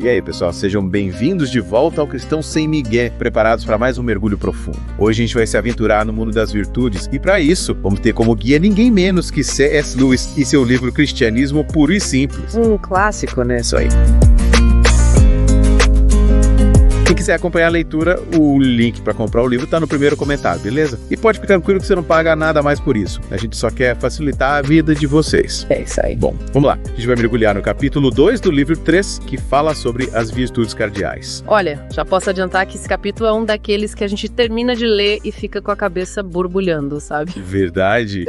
E aí, pessoal, sejam bem-vindos de volta ao Cristão Sem Migué, preparados para mais um mergulho profundo. Hoje a gente vai se aventurar no mundo das virtudes e, para isso, vamos ter como guia ninguém menos que C.S. Lewis e seu livro Cristianismo Puro e Simples. Um clássico, né? Isso aí. Quem quiser acompanhar a leitura, o link para comprar o livro está no primeiro comentário, beleza? E pode ficar tranquilo que você não paga nada mais por isso. A gente só quer facilitar a vida de vocês. É isso aí. Bom, vamos lá. A gente vai mergulhar no capítulo 2 do livro 3, que fala sobre as virtudes cardeais. Olha, já posso adiantar que esse capítulo é um daqueles que a gente termina de ler e fica com a cabeça borbulhando, sabe? Verdade.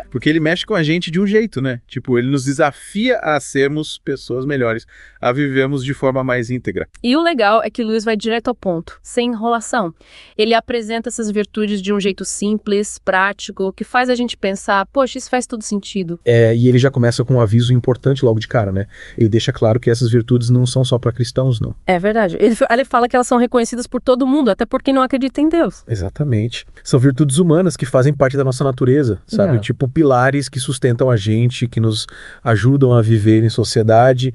Porque ele mexe com a gente de um jeito, né? Tipo, ele nos desafia a sermos pessoas melhores, a vivermos de forma mais íntegra. E o legal é que o Lewis vai direto ao ponto, sem enrolação. Ele apresenta essas virtudes de um jeito simples, prático, que faz a gente pensar, poxa, isso faz todo sentido. E ele já começa com um aviso importante logo de cara, né? Ele deixa claro que essas virtudes não são só para cristãos, não. É verdade. Ele fala que elas são reconhecidas por todo mundo, até por quem não acredita em Deus. Exatamente. São virtudes humanas que fazem parte da nossa natureza, sabe? Tipo pilares que sustentam a gente, que nos ajudam a viver em sociedade,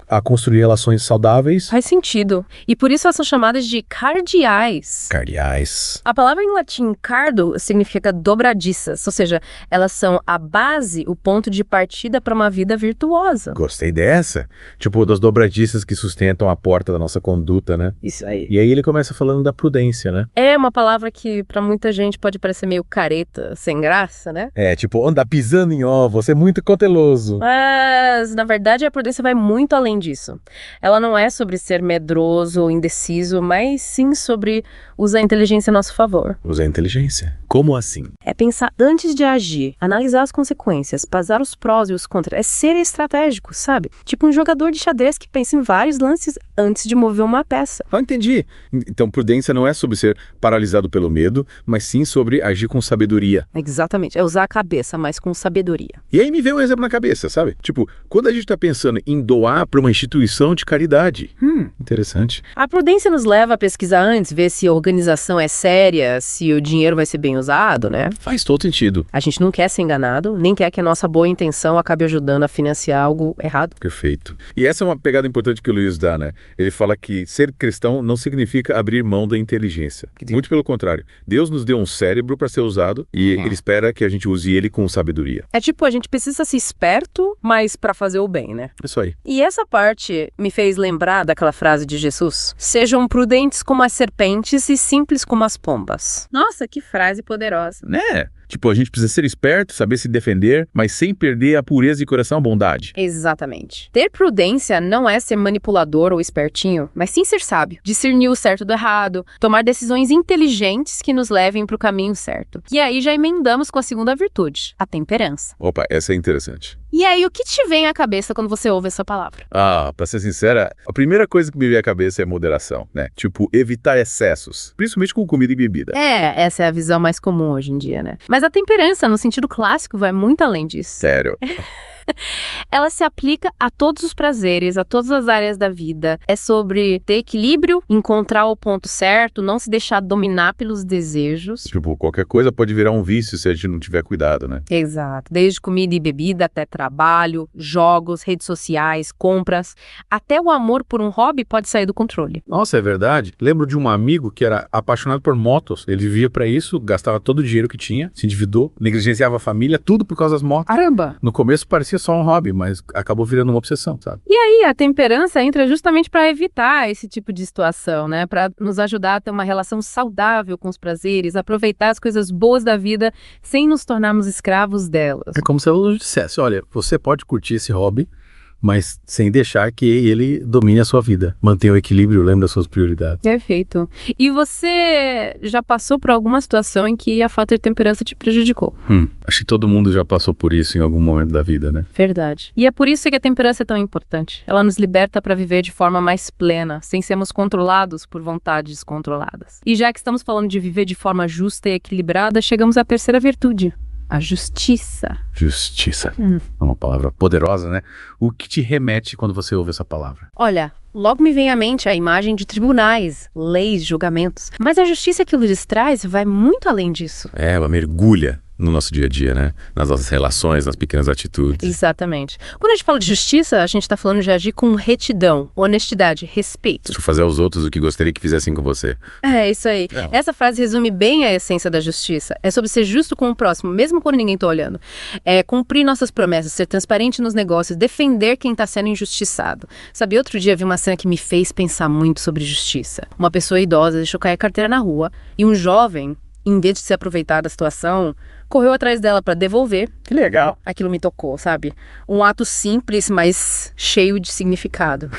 a construir relações saudáveis. Faz sentido. E por isso elas são chamadas de cardeais. Cardeais. A palavra em latim cardo significa dobradiças, ou seja, elas são a base, o ponto de partida para uma vida virtuosa. Gostei dessa. Tipo, das dobradiças que sustentam a porta da nossa conduta, né? Isso aí. E aí ele começa falando da prudência, né? É uma palavra que para muita gente pode parecer meio careta, sem graça, né? É, tipo, anda pisando em ovos, é muito cauteloso. Mas, na verdade, a prudência vai muito além disso. Ela não é sobre ser medroso ou indeciso, mas sim sobre usar a inteligência a nosso favor. Usar a inteligência? Como assim? É pensar antes de agir, analisar as consequências, pesar os prós e os contras. É ser estratégico, sabe? Tipo um jogador de xadrez que pensa em vários lances antes de mover uma peça. Ah, entendi. Então, prudência não é sobre ser paralisado pelo medo, mas sim sobre agir com sabedoria. Exatamente. É usar a cabeça, mas com sabedoria. E aí me vem um exemplo na cabeça, sabe? Tipo, quando a gente tá pensando em doar para uma instituição de caridade. Interessante. A prudência nos leva a pesquisar antes, ver se a organização é séria, se o dinheiro vai ser bem usado, né? Faz todo sentido. A gente não quer ser enganado, nem quer que a nossa boa intenção acabe ajudando a financiar algo errado. Perfeito. E essa é uma pegada importante que o Lewis dá, né? Ele fala que ser cristão não significa abrir mão da inteligência. Muito pelo contrário. Deus nos deu um cérebro para ser usado e ele espera que a gente use ele com sabedoria. É tipo, a gente precisa ser esperto, mas para fazer o bem, né? Isso aí. E essa parte me fez lembrar daquela frase de Jesus: sejam prudentes como as serpentes e simples como as pombas. Nossa, que frase poderosa. Né? Tipo, a gente precisa ser esperto, saber se defender, mas sem perder a pureza de coração, a bondade. Exatamente. Ter prudência não é ser manipulador ou espertinho, mas sim ser sábio, discernir o certo do errado, tomar decisões inteligentes que nos levem para o caminho certo. E aí já emendamos com a segunda virtude, a temperança. Opa, essa é interessante. E aí, o que te vem à cabeça quando você ouve essa palavra? Pra ser sincera, a primeira coisa que me vem à cabeça é moderação, né? Tipo, evitar excessos, principalmente com comida e bebida. Essa é a visão mais comum hoje em dia, né? Mas a temperança, no sentido clássico, vai muito além disso. Sério. Ela se aplica a todos os prazeres, a todas as áreas da vida. É sobre ter equilíbrio, encontrar o ponto certo, não se deixar dominar pelos desejos. Tipo, qualquer coisa pode virar um vício se a gente não tiver cuidado, né? Exato. Desde comida e bebida até trabalho, jogos, redes sociais, compras. Até o amor por um hobby pode sair do controle. Nossa, é verdade. Lembro de um amigo que era apaixonado por motos. Ele vivia pra isso, gastava todo o dinheiro que tinha, se endividou, negligenciava a família, tudo por causa das motos. Caramba! No começo parecia só um hobby, mas acabou virando uma obsessão, sabe? E aí, a temperança entra justamente para evitar esse tipo de situação, né? Para nos ajudar a ter uma relação saudável com os prazeres, aproveitar as coisas boas da vida sem nos tornarmos escravos delas. É como se eu dissesse, olha, você pode curtir esse hobby, mas sem deixar que ele domine a sua vida. Mantenha o equilíbrio, lembre das suas prioridades. Perfeito. E você já passou por alguma situação em que a falta de temperança te prejudicou? Acho que todo mundo já passou por isso em algum momento da vida, né? Verdade. E é por isso que a temperança é tão importante. Ela nos liberta para viver de forma mais plena, sem sermos controlados por vontades descontroladas. E já que estamos falando de viver de forma justa e equilibrada, chegamos à terceira virtude. A justiça. Justiça. É uma palavra poderosa, né? O que te remete quando você ouve essa palavra? Olha, logo me vem à mente a imagem de tribunais, leis, julgamentos. Mas a justiça que o Lewis traz vai muito além disso. Ela mergulha no nosso dia a dia, né? Nas nossas relações, nas pequenas atitudes. Exatamente. Quando a gente fala de justiça, a gente está falando de agir com retidão, honestidade, respeito. Fazer aos outros o que gostaria que fizessem com você. É, isso aí. Essa frase resume bem a essência da justiça. É sobre ser justo com o próximo, mesmo quando ninguém está olhando. É cumprir nossas promessas, ser transparente nos negócios, defender quem está sendo injustiçado. Sabe, outro dia vi uma cena que me fez pensar muito sobre justiça. Uma pessoa idosa deixou cair a carteira na rua e um jovem, em vez de se aproveitar da situação, correu atrás dela para devolver. Que legal. Aquilo me tocou, sabe? Um ato simples, mas cheio de significado.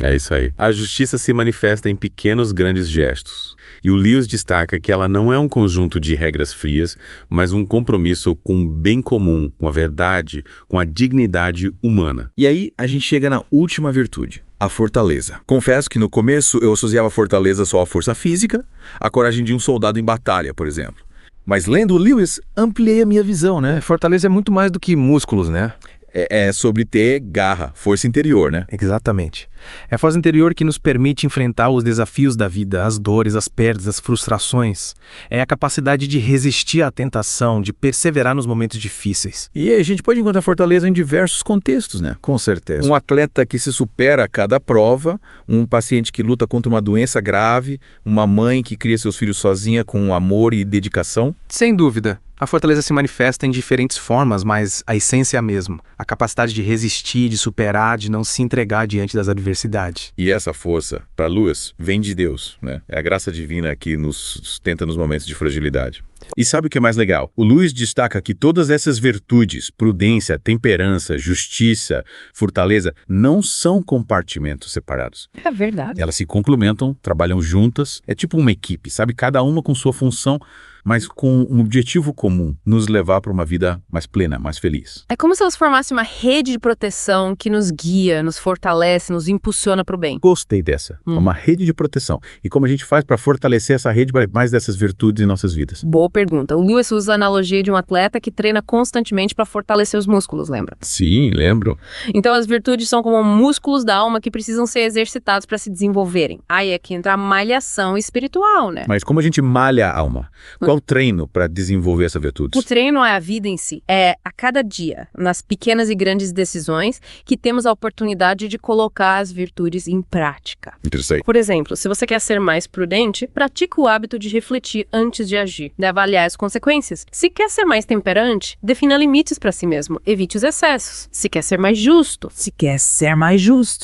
É isso aí. A justiça se manifesta em pequenos, grandes gestos. E o Lewis destaca que ela não é um conjunto de regras frias, mas um compromisso com o bem comum, com a verdade, com a dignidade humana. E aí a gente chega na última virtude, a fortaleza. Confesso que no começo eu associava a fortaleza só à força física, a coragem de um soldado em batalha, por exemplo. Mas lendo o Lewis, ampliei a minha visão, né? Fortaleza é muito mais do que músculos, né? É sobre ter garra, força interior, né? Exatamente. É a força interior que nos permite enfrentar os desafios da vida, as dores, as perdas, as frustrações. É a capacidade de resistir à tentação, de perseverar nos momentos difíceis. E a gente pode encontrar fortaleza em diversos contextos, né? Com certeza. Um atleta que se supera a cada prova, um paciente que luta contra uma doença grave, uma mãe que cria seus filhos sozinha com amor e dedicação. Sem dúvida. A fortaleza se manifesta em diferentes formas, mas a essência é a mesma. A capacidade de resistir, de superar, de não se entregar diante das adversidades. E essa força, para Lewis, vem de Deus, né? É a graça divina que nos sustenta nos momentos de fragilidade. E sabe o que é mais legal? O Lewis destaca que todas essas virtudes, prudência, temperança, justiça, fortaleza, não são compartimentos separados. É verdade. Elas se complementam, trabalham juntas, é tipo uma equipe, sabe? Cada uma com sua função, mas com um objetivo comum, nos levar para uma vida mais plena, mais feliz. É como se elas formassem uma rede de proteção que nos guia, nos fortalece, nos impulsiona para o bem. Gostei dessa. Uma rede de proteção. E como a gente faz para fortalecer essa rede para mais dessas virtudes em nossas vidas? Boa pergunta. O Lewis usa a analogia de um atleta que treina constantemente para fortalecer os músculos, lembra? Sim, lembro. Então as virtudes são como músculos da alma que precisam ser exercitados para se desenvolverem. Aí é que entra a malhação espiritual, né? Mas como a gente malha a alma? Qual o treino para desenvolver essa virtude? O treino é a vida em si. É a cada dia, nas pequenas e grandes decisões, que temos a oportunidade de colocar as virtudes em prática. Interessante. Por exemplo, se você quer ser mais prudente, pratique o hábito de refletir antes de agir, de avaliar as consequências. Se quer ser mais temperante, defina limites para si mesmo, evite os excessos. Se quer ser mais justo,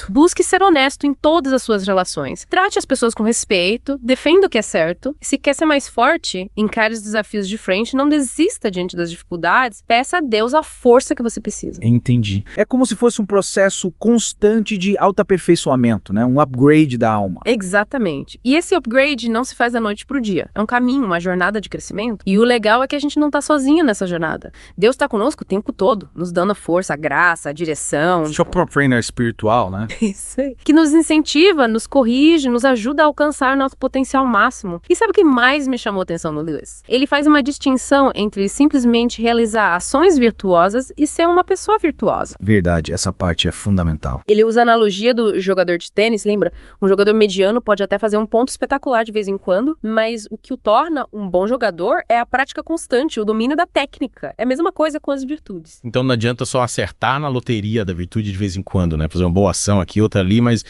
busque ser honesto em todas as suas relações. Trate as pessoas com respeito, defenda o que é certo. Se quer ser mais forte, encare os desafios de frente, não desista diante das dificuldades, peça a Deus a força que você precisa. Entendi. É como se fosse um processo constante de autoaperfeiçoamento, né? Um upgrade da alma. Exatamente. E esse upgrade não se faz da noite pro dia. É um caminho, uma jornada de crescimento. E o legal é que a gente não tá sozinho nessa jornada. Deus tá conosco o tempo todo, nos dando a força, a graça, a direção. Seu próprio trainer espiritual, né? Isso aí. Que nos incentiva, nos corrige, nos ajuda a alcançar nosso potencial máximo. E sabe o que mais me chamou a atenção no Lewis? Ele faz uma distinção entre simplesmente realizar ações virtuosas e ser uma pessoa virtuosa. Verdade, essa parte é fundamental. Ele usa a analogia do jogador de tênis, lembra? Um jogador mediano pode até fazer um ponto espetacular de vez em quando, mas o que o torna um bom jogador é a prática constante, o domínio da técnica. É a mesma coisa com as virtudes. Então não adianta só acertar na loteria da virtude de vez em quando, né? Fazer uma boa ação aqui, outra ali, mas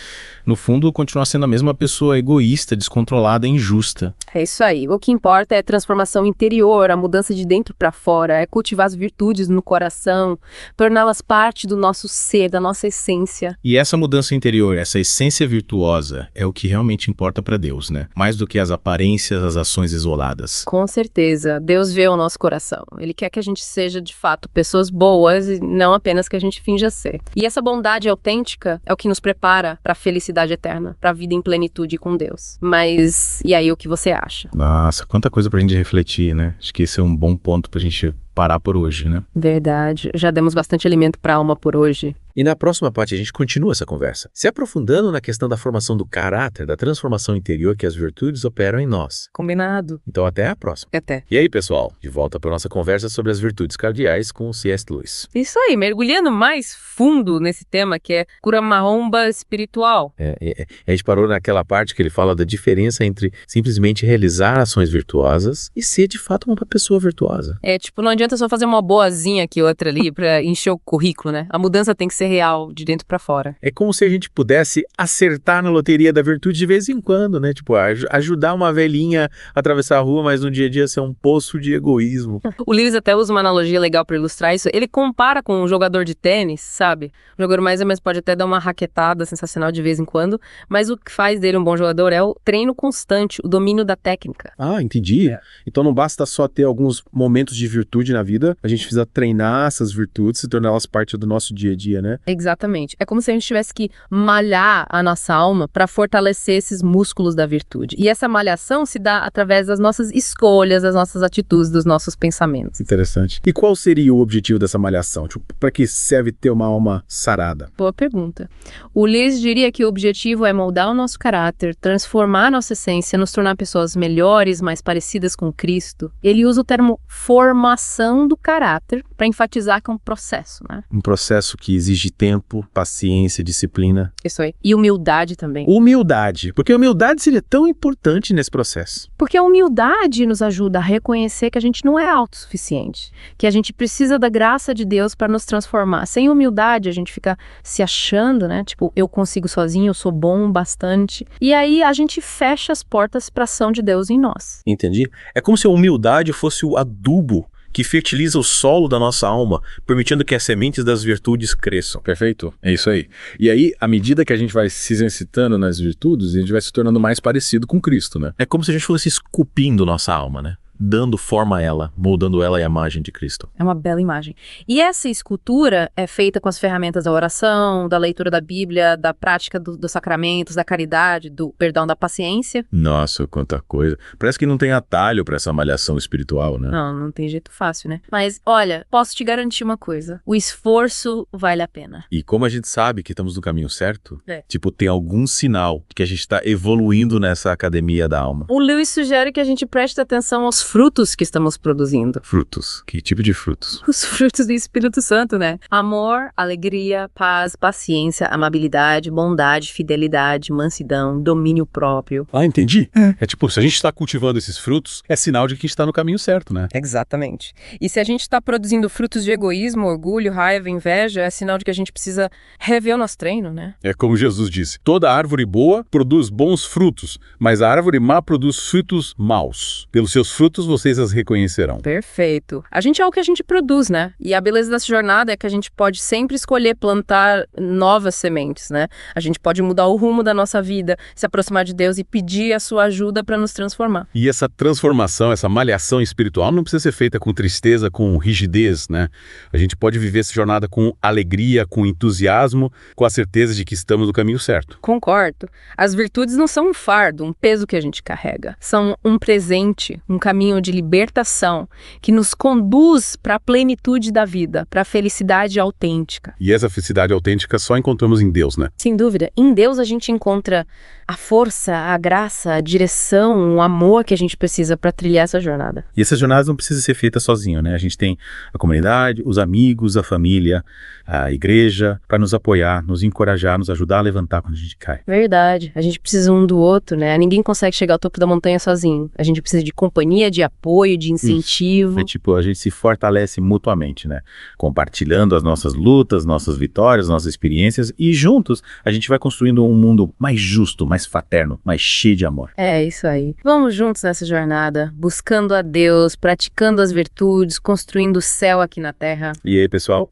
no fundo continuar sendo a mesma pessoa egoísta, descontrolada e injusta. É isso aí. O que importa é a transformação interior, a mudança de dentro para fora, é cultivar as virtudes no coração, torná-las parte do nosso ser, da nossa essência. E essa mudança interior, essa essência virtuosa, é o que realmente importa para Deus, né? Mais do que as aparências, as ações isoladas. Com certeza. Deus vê o nosso coração. Ele quer que a gente seja, de fato, pessoas boas e não apenas que a gente finja ser. E essa bondade autêntica é o que nos prepara para a felicidade eterna, para a vida em plenitude com Deus. Mas, e aí, o que você acha? Nossa, quanta coisa pra gente refletir, né? Acho que esse é um bom ponto pra gente parar por hoje, né? Verdade. Já demos bastante alimento para a alma por hoje. E na próxima parte a gente continua essa conversa, se aprofundando na questão da formação do caráter, da transformação interior que as virtudes operam em nós. Combinado. Então até a próxima. Até. E aí, pessoal, de volta para nossa conversa sobre as virtudes cardeais com o C.S. Lewis. Isso aí, mergulhando mais fundo nesse tema que é cura maromba espiritual. A gente parou naquela parte que ele fala da diferença entre simplesmente realizar ações virtuosas e ser de fato uma pessoa virtuosa. Tipo, não adianta só fazer uma boazinha aqui, outra ali, pra encher o currículo, né? A mudança tem que ser real, de dentro pra fora. É como se a gente pudesse acertar na loteria da virtude de vez em quando, né? Tipo, ajudar uma velhinha a atravessar a rua, mas no dia a dia ser um poço de egoísmo. O Lewis até usa uma analogia legal pra ilustrar isso. Ele compara com um jogador de tênis, sabe? O jogador mais ou menos pode até dar uma raquetada sensacional de vez em quando, mas o que faz dele um bom jogador é o treino constante, o domínio da técnica. Ah, entendi. Então não basta só ter alguns momentos de virtude na vida, a gente precisa treinar essas virtudes e torná-las parte do nosso dia a dia, né? Exatamente. É como se a gente tivesse que malhar a nossa alma para fortalecer esses músculos da virtude. E essa malhação se dá através das nossas escolhas, das nossas atitudes, dos nossos pensamentos. Interessante. E qual seria o objetivo dessa malhação? Tipo, para que serve ter uma alma sarada? Boa pergunta. O Lewis diria que o objetivo é moldar o nosso caráter, transformar a nossa essência, nos tornar pessoas melhores, mais parecidas com Cristo. Ele usa o termo formação do caráter para enfatizar que é um processo, né? Um processo que exige tempo, paciência, disciplina. Isso aí. E humildade também. Humildade. Porque a humildade seria tão importante nesse processo. Porque a humildade nos ajuda a reconhecer que a gente não é autossuficiente, que a gente precisa da graça de Deus para nos transformar. Sem humildade, a gente fica se achando, né? Tipo, eu consigo sozinho, eu sou bom bastante. E aí a gente fecha as portas para a ação de Deus em nós. Entendi? É como se a humildade fosse o adubo que fertiliza o solo da nossa alma, permitindo que as sementes das virtudes cresçam. Perfeito? É isso aí. E aí, à medida que a gente vai se exercitando nas virtudes, a gente vai se tornando mais parecido com Cristo, né? É como se a gente fosse esculpindo nossa alma, né? Dando forma a ela, moldando ela à imagem de Cristo. É uma bela imagem. E essa escultura é feita com as ferramentas da oração, da leitura da Bíblia, da prática dos sacramentos, da caridade, do perdão, da paciência. Nossa, quanta coisa. Parece que não tem atalho para essa malhação espiritual, né? Não tem jeito fácil, né? Mas, olha, posso te garantir uma coisa. O esforço vale a pena. E como a gente sabe que estamos no caminho certo, tipo, tem algum sinal que a gente está evoluindo nessa academia da alma. O Lewis sugere que a gente preste atenção aos frutos que estamos produzindo. Frutos? Que tipo de frutos? Os frutos do Espírito Santo, né? Amor, alegria, paz, paciência, amabilidade, bondade, fidelidade, mansidão, domínio próprio. Ah, entendi. É tipo, se a gente está cultivando esses frutos, é sinal de que a gente está no caminho certo, né? Exatamente. E se a gente está produzindo frutos de egoísmo, orgulho, raiva, inveja, é sinal de que a gente precisa rever o nosso treino, né? É como Jesus disse, toda árvore boa produz bons frutos, mas a árvore má produz frutos maus. Pelos seus frutos vocês as reconhecerão. Perfeito. A gente é o que a gente produz, né? E a beleza dessa jornada é que a gente pode sempre escolher plantar novas sementes, né? A gente pode mudar o rumo da nossa vida, se aproximar de Deus e pedir a sua ajuda para nos transformar. E essa transformação, essa malhação espiritual não precisa ser feita com tristeza, com rigidez, né? A gente pode viver essa jornada com alegria, com entusiasmo, com a certeza de que estamos no caminho certo. Concordo. As virtudes não são um fardo, um peso que a gente carrega. São um presente, um caminho de libertação que nos conduz para a plenitude da vida, para a felicidade autêntica. E essa felicidade autêntica só encontramos em Deus, né? Sem dúvida. Em Deus a gente encontra a força, a graça, a direção, o amor que a gente precisa para trilhar essa jornada. E essas jornadas não precisam ser feitas sozinho, né? A gente tem a comunidade, os amigos, a família, a igreja, para nos apoiar, nos encorajar, nos ajudar a levantar quando a gente cai. Verdade. A gente precisa um do outro, né? Ninguém consegue chegar ao topo da montanha sozinho. A gente precisa de companhia, de apoio, de incentivo. É tipo, a gente se fortalece mutuamente, né? Compartilhando as nossas lutas, nossas vitórias, nossas experiências e juntos a gente vai construindo um mundo mais justo, mais fraterno, mais cheio de amor. É isso aí. Vamos juntos nessa jornada, buscando a Deus, praticando as virtudes, construindo o céu aqui na Terra. E aí, pessoal?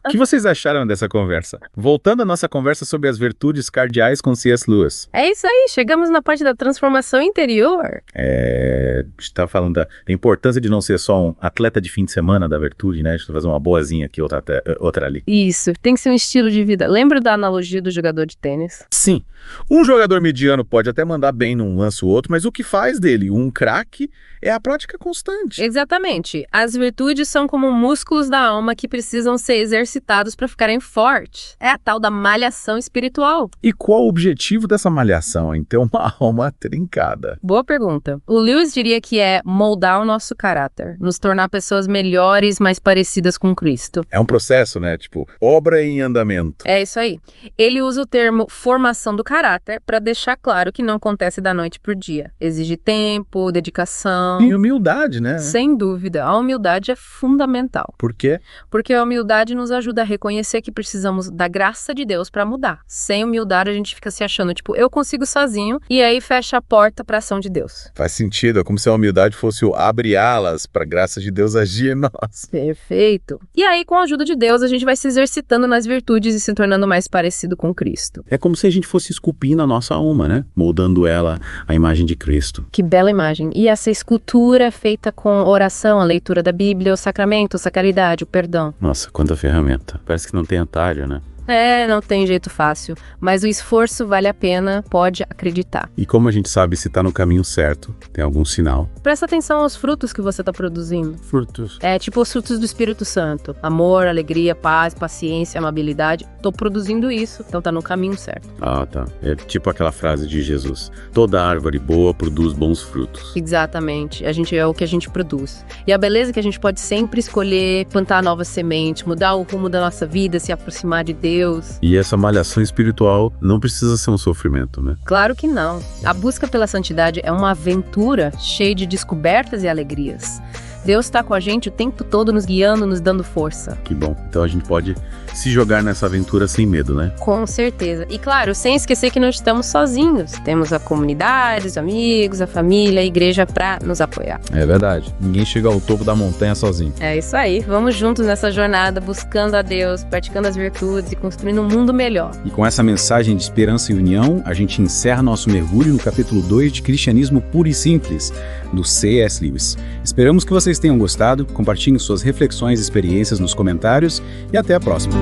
O que vocês acharam dessa conversa? Voltando à nossa conversa sobre as virtudes cardeais com C.S. Lewis. É isso aí, chegamos na parte da transformação interior. A gente está falando da importância de não ser só um atleta de fim de semana da virtude, né? A gente vai fazer uma boazinha aqui, outra ali. Isso, tem que ser um estilo de vida. Lembra da analogia do jogador de tênis? Sim. Um jogador mediano pode até mandar bem num lance ou outro, mas o que faz dele um craque é a prática constante. Exatamente. As virtudes são como músculos da alma que precisam ser exercitados para ficarem fortes. É a tal da malhação espiritual. E qual o objetivo dessa malhação? Em ter uma alma trincada. Boa pergunta. O Lewis diria que é moldar o nosso caráter, nos tornar pessoas melhores, mais parecidas com Cristo. É um processo, né? Tipo, obra em andamento. É isso aí. Ele usa o termo formação do caráter para deixar claro que não acontece da noite pro dia. Exige tempo, dedicação. E humildade, né? Sem dúvida. A humildade é fundamental. Por quê? Porque a humildade nos ajuda a reconhecer que precisamos da graça de Deus para mudar. Sem humildade, a gente fica se achando, tipo, eu consigo sozinho, e aí fecha a porta para a ação de Deus. Faz sentido, é como se a humildade fosse o abre alas para a graça de Deus agir em nós. Perfeito. E aí, com a ajuda de Deus, a gente vai se exercitando nas virtudes e se tornando mais parecido com Cristo. É como se a gente fosse esculpindo a nossa alma, né? Moldando ela à imagem de Cristo. Que bela imagem. E essa escultura é feita com oração, a leitura da Bíblia, os sacramentos, a caridade, o perdão. Nossa, quanta ferramenta. Parece que não tem atalho, né? É, não tem jeito fácil, mas o esforço vale a pena, pode acreditar. E como a gente sabe se tá no caminho certo? Tem algum sinal? Presta atenção aos frutos que você está produzindo. Frutos. É tipo os frutos do Espírito Santo. Amor, alegria, paz, paciência, amabilidade. Tô produzindo isso, então tá no caminho certo. Ah, tá. É tipo aquela frase de Jesus. Toda árvore boa produz bons frutos. Exatamente. A gente é o que a gente produz. E a beleza é que a gente pode sempre escolher plantar novas sementes, mudar o rumo da nossa vida, se aproximar de Deus. E essa malhação espiritual não precisa ser um sofrimento, né? Claro que não. A busca pela santidade é uma aventura cheia de descobertas e alegrias. Deus está com a gente o tempo todo nos guiando, nos dando força. Que bom. Então a gente pode se jogar nessa aventura sem medo, né? Com certeza. E claro, sem esquecer que não estamos sozinhos. Temos a comunidade, os amigos, a família, a igreja para nos apoiar. É verdade. Ninguém chega ao topo da montanha sozinho. É isso aí. Vamos juntos nessa jornada, buscando a Deus, praticando as virtudes e construindo um mundo melhor. E com essa mensagem de esperança e união, a gente encerra nosso mergulho no capítulo 2 de Cristianismo Puro e Simples, do C.S. Lewis. Esperamos que vocês tenham gostado, compartilhem suas reflexões e experiências nos comentários e até a próxima.